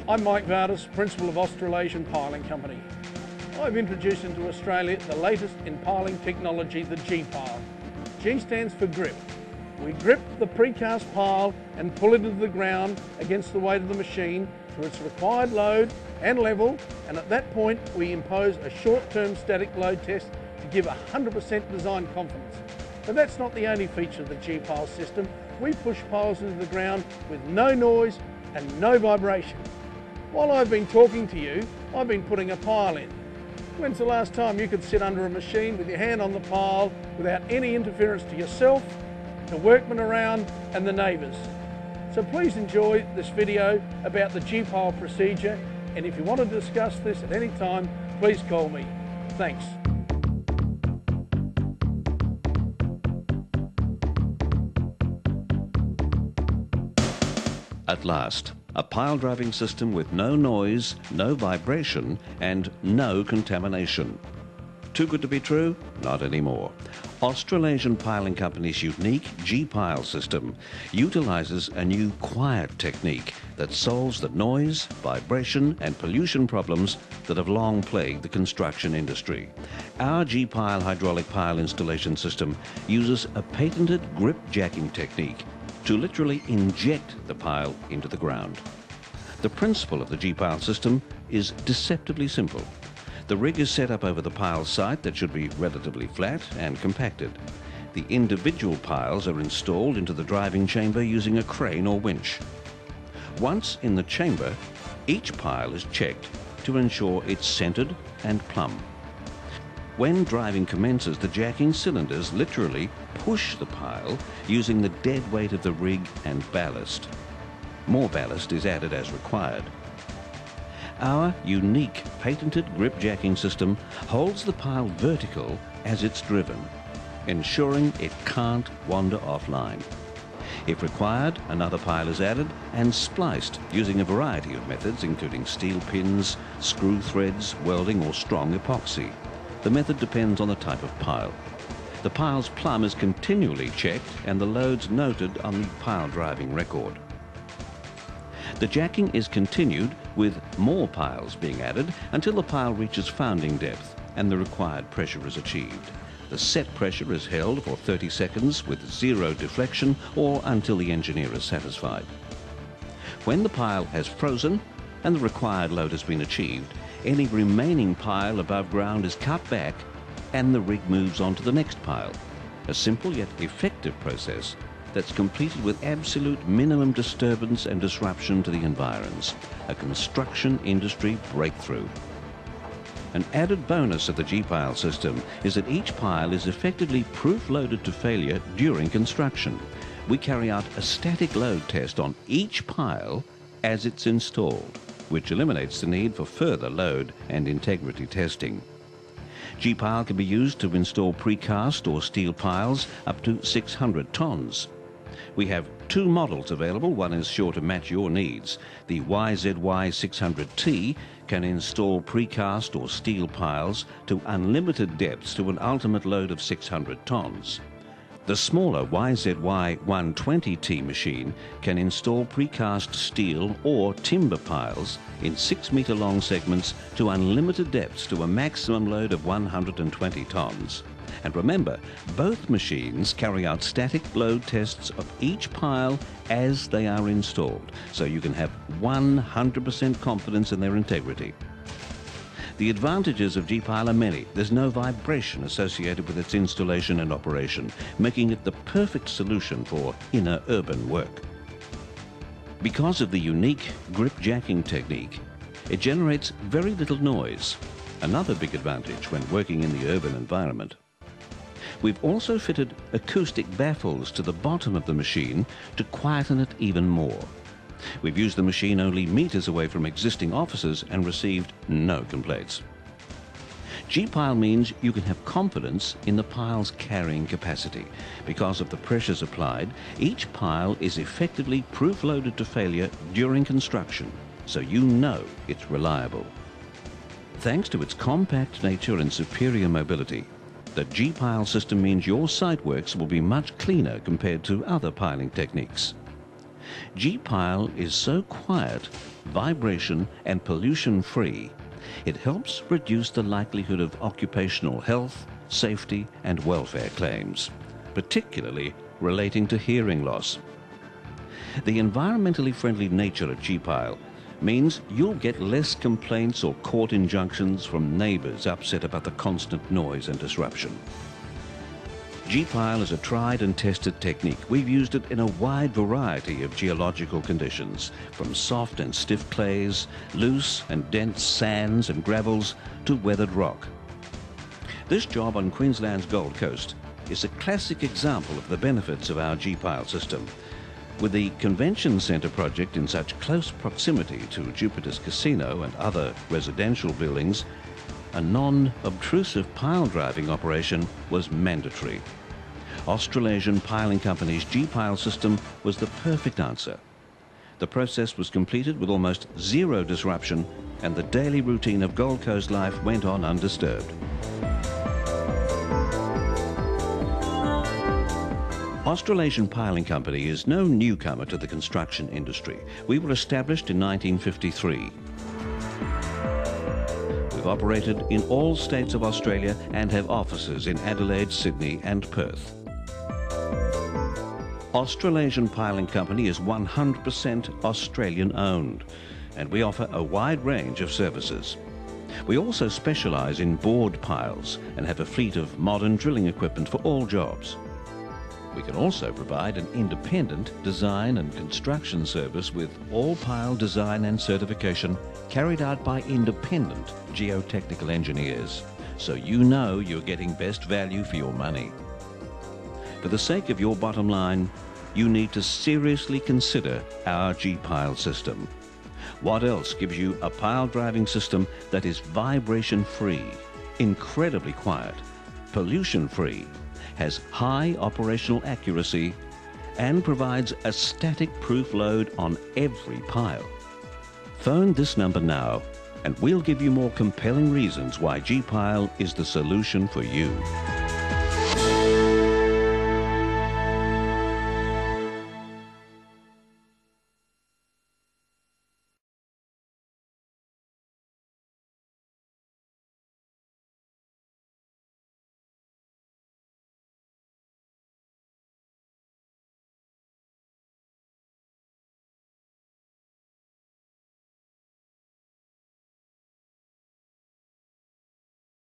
I'm Mike Vardis, Principal of Australasian Piling Company. I've introduced into Australia the latest in piling technology, the G-Pile. G stands for grip. We grip the precast pile and pull it into the ground against the weight of the machine to its required load and level, and at that point we impose a short-term static load test to give 100% design confidence. But that's not the only feature of the G-Pile system. We push piles into the ground with no noise and no vibration. While I've been talking to you, I've been putting a pile in. When's the last time you could sit under a machine with your hand on the pile without any interference to yourself, the workmen around and the neighbours? So please enjoy this video about the G-Pile procedure, and if you want to discuss this at any time, please call me. Thanks. At last, a pile driving system with no noise, no vibration and no contamination. Too good to be true? Not anymore. Australasian Piling Company's unique G-Pile system utilises a new quiet technique that solves the noise, vibration and pollution problems that have long plagued the construction industry. Our G-Pile hydraulic pile installation system uses a patented grip jacking technique to literally inject the pile into the ground. The principle of the G-Pile system is deceptively simple. The rig is set up over the pile site that should be relatively flat and compacted. The individual piles are installed into the driving chamber using a crane or winch. Once in the chamber, each pile is checked to ensure it's centered and plumb. When driving commences, the jacking cylinders literally push the pile using the dead weight of the rig and ballast. More ballast is added as required. Our unique patented grip jacking system holds the pile vertical as it's driven, ensuring it can't wander offline. If required, another pile is added and spliced using a variety of methods, including steel pins, screw threads, welding or strong epoxy. The method depends on the type of pile. The pile's plumb is continually checked and the loads noted on the pile driving record. The jacking is continued with more piles being added until the pile reaches founding depth and the required pressure is achieved. The set pressure is held for 30 seconds with zero deflection or until the engineer is satisfied. When the pile has frozen and the required load has been achieved, any remaining pile above ground is cut back and the rig moves on to the next pile. A simple yet effective process that's completed with absolute minimum disturbance and disruption to the environs. A construction industry breakthrough. An added bonus of the G-Pile system is that each pile is effectively proof-loaded to failure during construction. We carry out a static load test on each pile as it's installed, which eliminates the need for further load and integrity testing. G-Pile can be used to install precast or steel piles up to 600 tons. We have two models available. One is sure to match your needs. The YZY 600T can install precast or steel piles to unlimited depths to an ultimate load of 600 tons. The smaller YZY 120T machine can install precast steel or timber piles in 6-metre long segments to unlimited depths to a maximum load of 120 tons. And remember, both machines carry out static load tests of each pile as they are installed, so you can have 100% confidence in their integrity. The advantages of G-Pile are many. There's no vibration associated with its installation and operation, making it the perfect solution for inner urban work. Because of the unique grip jacking technique, it generates very little noise, another big advantage when working in the urban environment. We've also fitted acoustic baffles to the bottom of the machine to quieten it even more. We've used the machine only meters away from existing offices and received no complaints. G-Pile means you can have confidence in the pile's carrying capacity. Because of the pressures applied, each pile is effectively proof-loaded to failure during construction, so you know it's reliable. Thanks to its compact nature and superior mobility, the G-Pile system means your site works will be much cleaner compared to other piling techniques. G-Pile is so quiet, vibration and pollution-free, it helps reduce the likelihood of occupational health, safety and welfare claims, particularly relating to hearing loss. The environmentally friendly nature of G-Pile means you'll get less complaints or court injunctions from neighbours upset about the constant noise and disruption. G-Pile is a tried and tested technique. We've used it in a wide variety of geological conditions, from soft and stiff clays, loose and dense sands and gravels, to weathered rock. This job on Queensland's Gold Coast is a classic example of the benefits of our G-Pile system. With the Convention Centre project in such close proximity to Jupiter's Casino and other residential buildings, a non-obtrusive pile driving operation was mandatory. Australasian Piling Company's G-Pile system was the perfect answer. The process was completed with almost zero disruption, and the daily routine of Gold Coast life went on undisturbed. Australasian Piling Company is no newcomer to the construction industry. We were established in 1953. We've operated in all states of Australia and have offices in Adelaide, Sydney and Perth. Australasian Piling Company is 100% Australian owned, and we offer a wide range of services. We also specialise in bored piles and have a fleet of modern drilling equipment for all jobs. We can also provide an independent design and construction service with all pile design and certification carried out by independent geotechnical engineers, so you know you're getting best value for your money. For the sake of your bottom line, you need to seriously consider our G-Pile system. What else gives you a pile driving system that is vibration-free, incredibly quiet, pollution-free, has high operational accuracy, and provides a static-proof load on every pile? Phone this number now and we'll give you more compelling reasons why G-Pile is the solution for you.